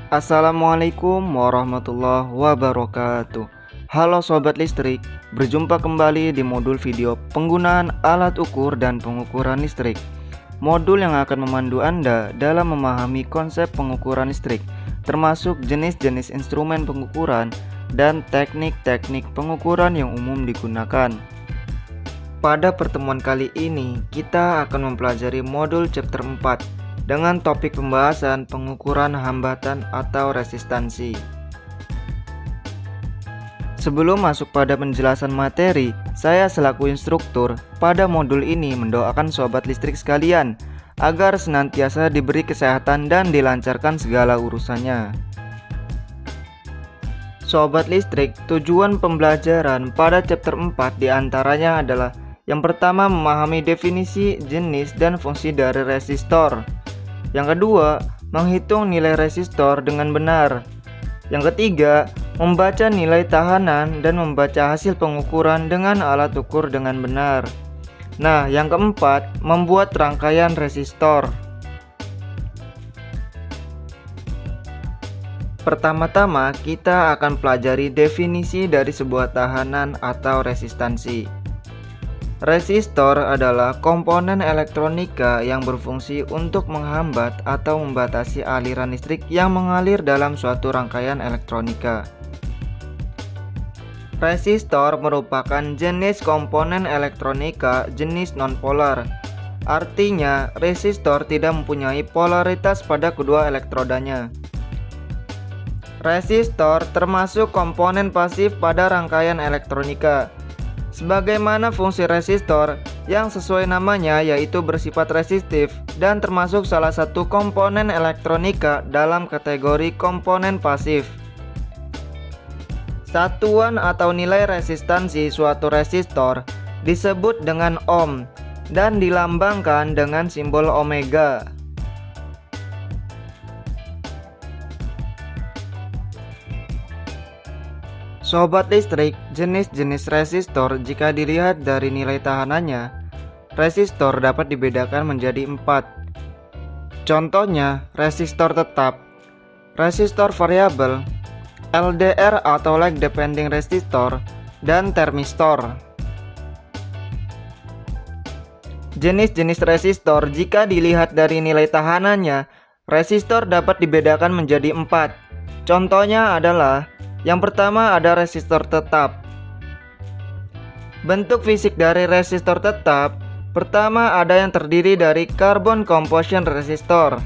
Assalamualaikum warahmatullahi wabarakatuh. Halo Sobat Listrik, berjumpa kembali di modul video penggunaan alat ukur dan pengukuran listrik. Modul yang akan memandu Anda dalam memahami konsep pengukuran listrik, termasuk jenis-jenis instrumen pengukuran dan teknik-teknik pengukuran yang umum digunakan. Pada pertemuan kali ini, kita akan mempelajari modul chapter 4 dengan topik pembahasan pengukuran hambatan atau resistansi. Sebelum masuk pada penjelasan materi, saya selaku instruktur pada modul ini mendoakan sobat listrik sekalian agar senantiasa diberi kesehatan dan dilancarkan segala urusannya. Sobat listrik, tujuan pembelajaran pada chapter 4 diantaranya adalah: yang pertama, memahami definisi, jenis, dan fungsi dari resistor. Yang kedua, menghitung nilai resistor dengan benar. Yang ketiga, membaca nilai tahanan dan membaca hasil pengukuran dengan alat ukur dengan benar. Nah, yang keempat, membuat rangkaian resistor. Pertama-tama, kita akan pelajari definisi dari sebuah tahanan atau resistansi. Resistor adalah komponen elektronika yang berfungsi untuk menghambat atau membatasi aliran listrik yang mengalir dalam suatu rangkaian elektronika. Resistor merupakan jenis komponen elektronika jenis nonpolar. Artinya, resistor tidak mempunyai polaritas pada kedua elektrodanya. Resistor termasuk komponen pasif pada rangkaian elektronika. Sebagaimana fungsi resistor yang sesuai namanya, yaitu bersifat resistif dan termasuk salah satu komponen elektronika dalam kategori komponen pasif. Satuan atau nilai resistansi suatu resistor disebut dengan ohm dan dilambangkan dengan simbol omega. Sobat listrik, jenis-jenis resistor jika dilihat dari nilai tahanannya, resistor dapat dibedakan menjadi 4. Contohnya, resistor tetap, resistor variabel, LDR atau lag depending resistor, dan termistor. Jenis-jenis resistor jika dilihat dari nilai tahanannya, resistor dapat dibedakan menjadi 4. Contohnya adalah: yang pertama, ada resistor tetap. Bentuk fisik dari resistor tetap, pertama ada yang terdiri dari carbon composition resistor.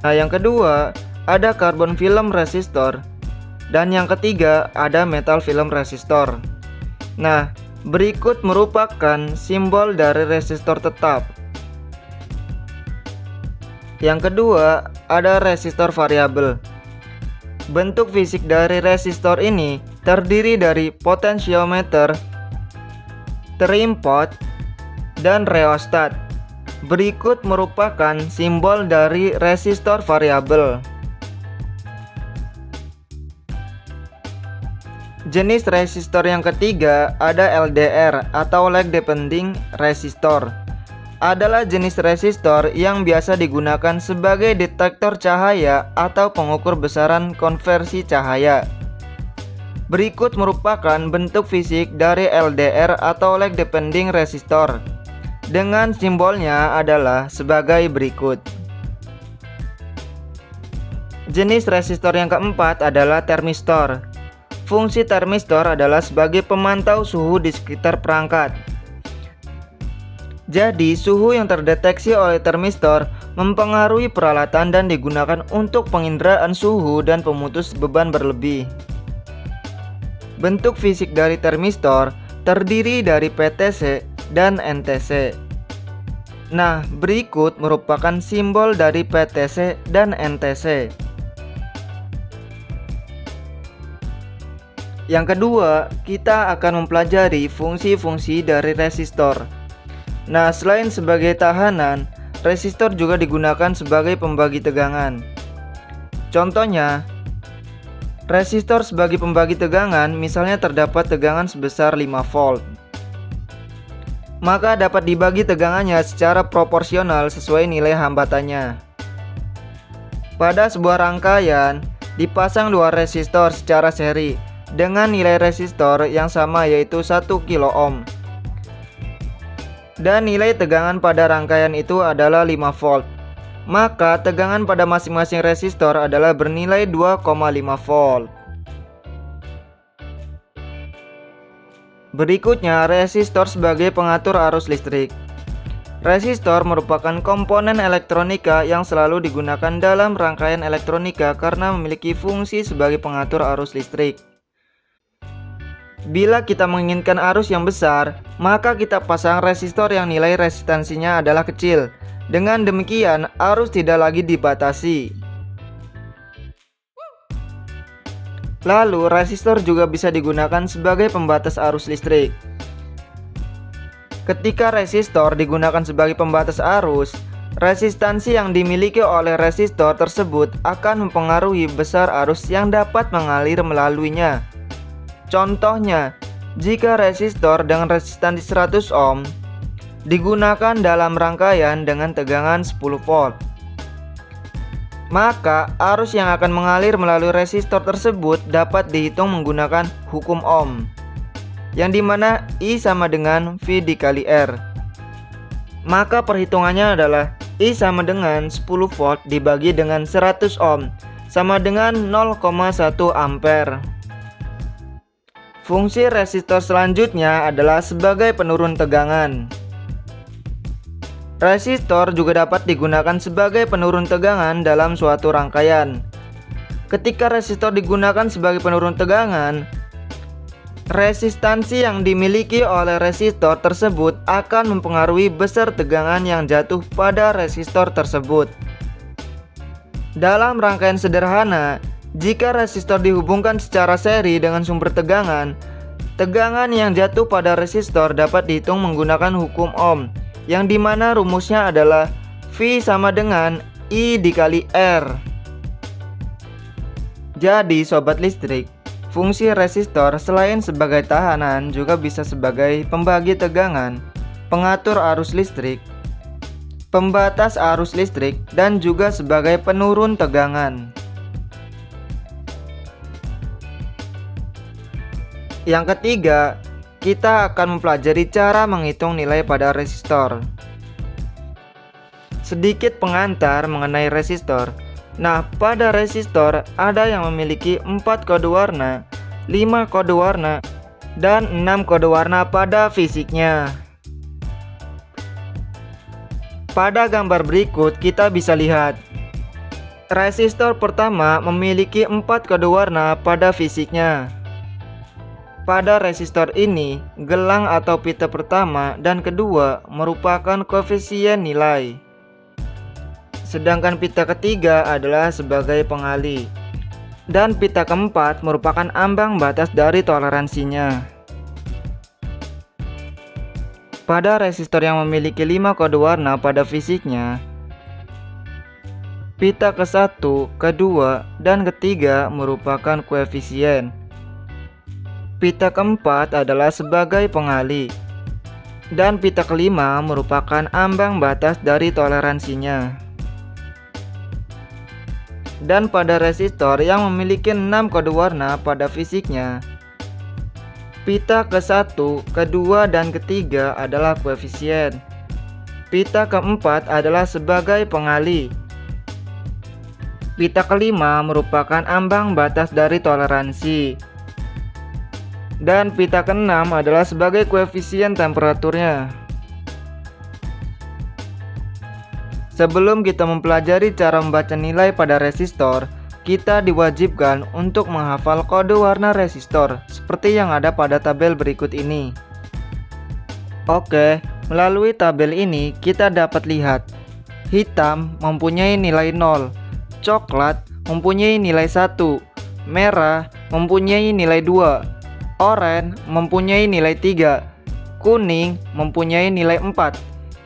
Nah, yang kedua ada carbon film resistor. Dan yang ketiga ada metal film resistor. Nah, berikut merupakan simbol dari resistor tetap. Yang kedua ada resistor variabel. Bentuk fisik dari resistor ini terdiri dari potentiometer, trimpot, dan reostat. Berikut merupakan simbol dari resistor variabel. Jenis resistor yang ketiga ada LDR atau lag depending resistor. Adalah jenis resistor yang biasa digunakan sebagai detektor cahaya atau pengukur besaran konversi cahaya. Berikut merupakan bentuk fisik dari LDR atau lag depending resistor, dengan simbolnya adalah sebagai berikut. Jenis resistor yang keempat adalah termistor. Fungsi termistor adalah sebagai pemantau suhu di sekitar perangkat. Jadi, suhu yang terdeteksi oleh termistor mempengaruhi peralatan dan digunakan untuk penginderaan suhu dan pemutus beban berlebih. Bentuk fisik dari termistor terdiri dari PTC dan NTC. Nah, berikut merupakan simbol dari PTC dan NTC. Yang kedua, kita akan mempelajari fungsi-fungsi dari resistor. Nah, selain sebagai tahanan, resistor juga digunakan sebagai pembagi tegangan. Contohnya, resistor sebagai pembagi tegangan misalnya terdapat tegangan sebesar 5 volt. Maka dapat dibagi tegangannya secara proporsional sesuai nilai hambatannya. Pada sebuah rangkaian, dipasang dua resistor secara seri dengan nilai resistor yang sama yaitu 1 kilo ohm. Dan nilai tegangan pada rangkaian itu adalah 5 volt. Maka tegangan pada masing-masing resistor adalah bernilai 2,5 volt. Berikutnya, resistor sebagai pengatur arus listrik. Resistor merupakan komponen elektronika yang selalu digunakan dalam rangkaian elektronika karena memiliki fungsi sebagai pengatur arus listrik. Bila kita menginginkan arus yang besar, maka kita pasang resistor yang nilai resistansinya adalah kecil. Dengan demikian, arus tidak lagi dibatasi. Lalu, resistor juga bisa digunakan sebagai pembatas arus listrik. Ketika resistor digunakan sebagai pembatas arus, resistansi yang dimiliki oleh resistor tersebut akan mempengaruhi besar arus yang dapat mengalir melaluinya. Contohnya, jika resistor dengan resistansi 100 ohm digunakan dalam rangkaian dengan tegangan 10 volt, maka arus yang akan mengalir melalui resistor tersebut dapat dihitung menggunakan hukum Ohm, yang dimana I sama dengan V dikali R. Maka perhitungannya adalah I sama dengan 10 volt dibagi dengan 100 ohm sama dengan 0,1 ampere. Fungsi resistor selanjutnya adalah sebagai penurun tegangan. Resistor juga dapat digunakan sebagai penurun tegangan dalam suatu rangkaian. Ketika resistor digunakan sebagai penurun tegangan, resistansi yang dimiliki oleh resistor tersebut akan mempengaruhi besar tegangan yang jatuh pada resistor tersebut. Dalam rangkaian sederhana, jika resistor dihubungkan secara seri dengan sumber tegangan, tegangan yang jatuh pada resistor dapat dihitung menggunakan hukum Ohm, yang dimana rumusnya adalah V sama dengan I dikali R. Jadi sobat listrik, fungsi resistor selain sebagai tahanan juga bisa sebagai pembagi tegangan, pengatur arus listrik, pembatas arus listrik, dan juga sebagai penurun tegangan. Yang ketiga, kita akan mempelajari cara menghitung nilai pada resistor. Sedikit pengantar mengenai resistor. Nah, pada resistor ada yang memiliki 4 kode warna, 5 kode warna, dan 6 kode warna pada fisiknya. Pada gambar berikut kita bisa lihat resistor pertama memiliki 4 kode warna pada fisiknya. Pada resistor ini, gelang atau pita pertama dan kedua merupakan koefisien nilai. Sedangkan pita ketiga adalah sebagai pengali. Dan pita keempat merupakan ambang batas dari toleransinya. Pada resistor yang memiliki 5 kode warna pada fisiknya, pita ke-1, kedua, dan ketiga merupakan koefisien. Pita keempat adalah sebagai pengali, dan pita kelima merupakan ambang batas dari toleransinya. Dan pada resistor yang memiliki 6 kode warna pada fisiknya, pita ke-1, kedua, dan ketiga adalah koefisien. Pita keempat adalah sebagai pengali. Pita kelima merupakan ambang batas dari toleransi. Dan pita ke-6 adalah sebagai koefisien temperaturnya. Sebelum kita mempelajari cara membaca nilai pada resistor, kita diwajibkan untuk menghafal kode warna resistor seperti yang ada pada tabel berikut ini. Oke, melalui tabel ini kita dapat lihat hitam mempunyai nilai 0, coklat mempunyai nilai 1, merah mempunyai nilai 2, oranye mempunyai nilai 3, kuning mempunyai nilai 4,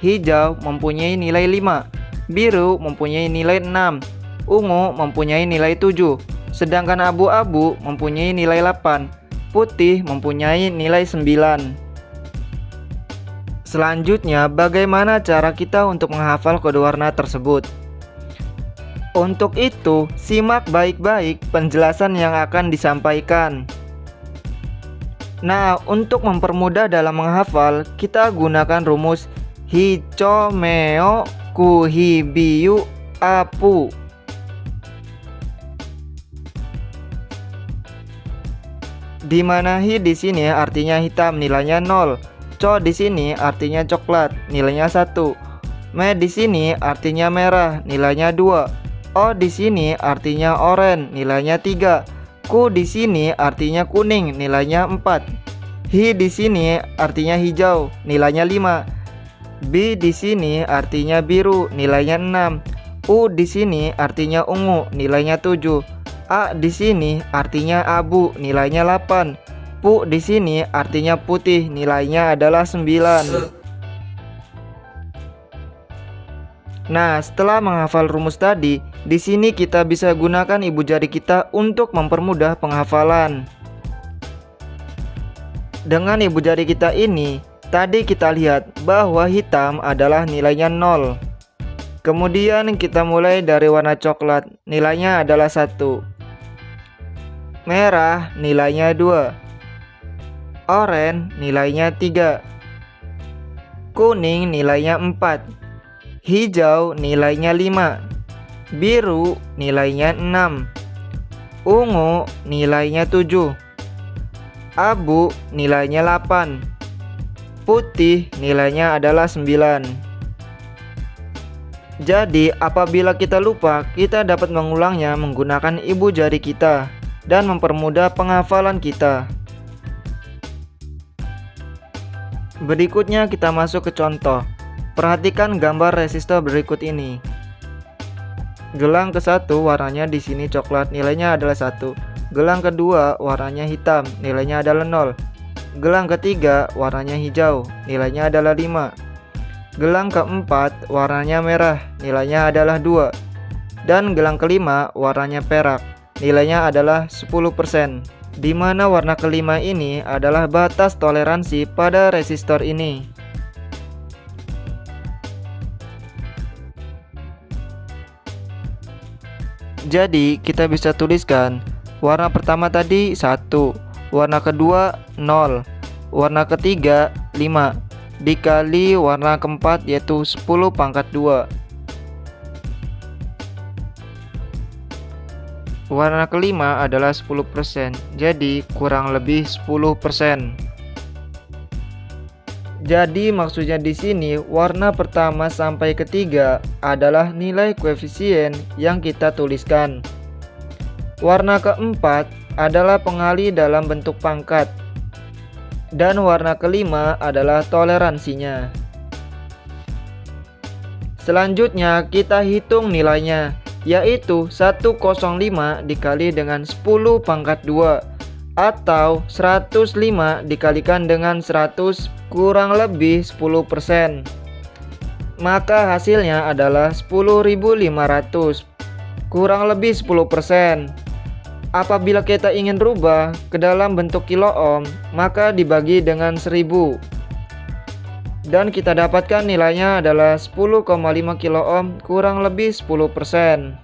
hijau mempunyai nilai 5, biru mempunyai nilai 6, ungu mempunyai nilai 7, sedangkan abu-abu mempunyai nilai 8, putih mempunyai nilai 9. Selanjutnya, bagaimana cara kita untuk menghafal kode warna tersebut? Untuk itu, simak baik-baik penjelasan yang akan disampaikan. Nah, untuk mempermudah dalam menghafal, kita gunakan rumus Hichomeo Kuhibiu Apu. Di mana hi di sini artinya hitam, nilainya 0. Co di sini artinya coklat, nilainya 1. Me di sini artinya merah, nilainya 2. O di sini artinya oranye, nilainya 3. Ku di sini artinya kuning, nilainya 4. Hi di sini artinya hijau, nilainya 5. B di sini artinya biru, nilainya 6. U di sini artinya ungu, nilainya 7. A di sini artinya abu, nilainya 8. Pu di sini artinya putih, nilainya adalah 9. Nah, setelah menghafal rumus tadi, di sini kita bisa gunakan ibu jari kita untuk mempermudah penghafalan. Dengan ibu jari kita ini, tadi kita lihat bahwa hitam adalah nilainya 0. Kemudian kita mulai dari warna coklat, nilainya adalah 1. Merah, nilainya 2. Oranye, nilainya 3. Kuning, nilainya 4. Hijau, nilainya 5. Biru, nilainya 6. Ungu, nilainya 7. Abu, nilainya 8. Putih, nilainya adalah 9. Jadi, apabila kita lupa, kita dapat mengulangnya menggunakan ibu jari kita dan mempermudah penghafalan kita. Berikutnya kita masuk ke contoh. Perhatikan gambar resistor berikut ini. Gelang ke-1 warnanya di sini coklat, nilainya adalah 1. Gelang kedua warnanya hitam, nilainya adalah 0. Gelang ketiga warnanya hijau, nilainya adalah 5. Gelang keempat warnanya merah, nilainya adalah 2. Dan gelang kelima warnanya perak, nilainya adalah 10%. Di mana warna kelima ini adalah batas toleransi pada resistor ini. Jadi kita bisa tuliskan warna pertama tadi 1, warna kedua 0, warna ketiga 5 dikali warna keempat yaitu 10 pangkat 2. Warna kelima adalah 10%, jadi kurang lebih 10%. Jadi maksudnya di sini warna pertama sampai ketiga adalah nilai koefisien yang kita tuliskan. Warna keempat adalah pengali dalam bentuk pangkat. Dan warna kelima adalah toleransinya. Selanjutnya kita hitung nilainya, yaitu 105 dikali dengan 10 pangkat 2 atau 105 dikalikan dengan 100 kurang lebih 10%. Maka hasilnya adalah 10.500 kurang lebih 10%. Apabila kita ingin rubah ke dalam bentuk kilo ohm, maka dibagi dengan 1000. Dan kita dapatkan nilainya adalah 10,5 kilo ohm kurang lebih 10%.